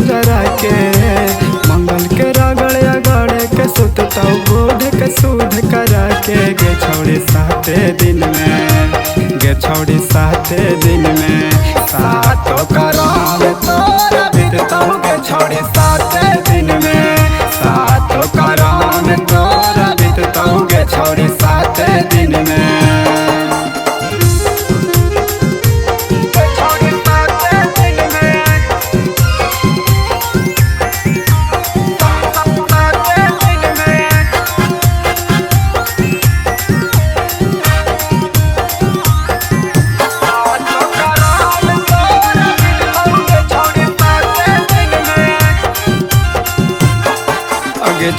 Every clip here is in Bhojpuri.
जरा के मंगल के रगड़े अगड़े के सुतता बोध के सूध करा के गे छोड़ी 7 दिन में, गे छोड़ी 7 दिन में सातों कराम तोरा बीतता गे छोड़ी 7 दिन में, सातों कराम तोरा बीतता गे छोड़ी 7 दिन में।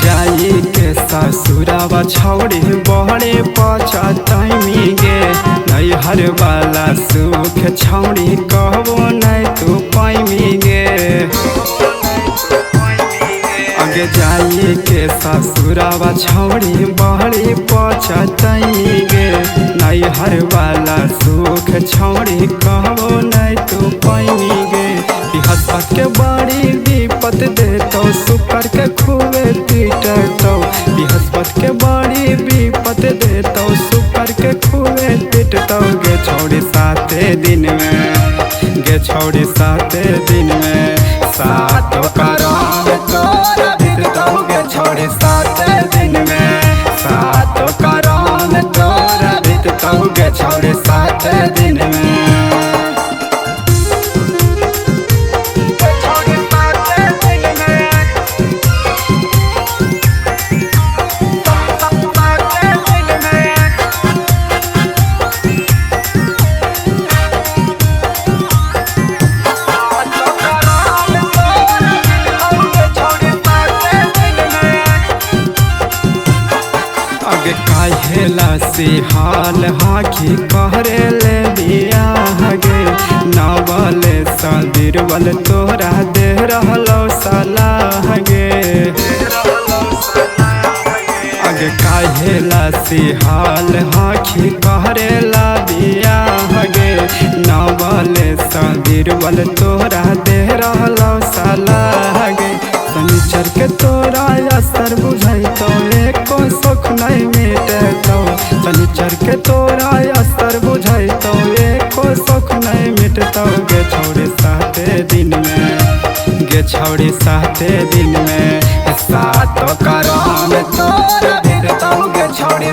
जाई के ससुरावा छौड़ी बहरे पछतैमी गे नैहर वाला सुख छौड़ी कहबो नहीं तू पैमी गे। अगे जाई के ससुरावा छौड़ी बहरे पछतैमी गे नैहर वाला सुख छौड़ी कहबो नहीं तू पैमी गे। हसपत के बड़ी विपत देतो सुकर के खुए पीटतो, बृहस्पत के बड़ी विपत देतो सुकर के खुए पीटतो गे छोड़ी 7 दिन में, गे छोड़ी 7 दिन में सातों कराम तोरा बीततो गे छोड़ी 7 दिन में, सातों कराम तोरा बीततो गे छोड़ी 7 दिन में। अगे काहेला से हाल हाखी कहरे ले दिया गे नावले सदिरवल तोरा दे रहलो सलाह गे। अगे काहेला से हाल हाखी कहरे ला दिया गे नावले सदिरवल तोरा दे रहलो सलाह गे। शनिचर के तोरा असर बुझाइतो एको सुख नहीं मिटतो, शनिचर के तोरा असर बुझाइतो एको सुख नहीं मिटतो गे छोड़ी 7 दिन में, गे छोड़ी 7 दिन में सातों कराम तोरा बीततो गे छोड़ी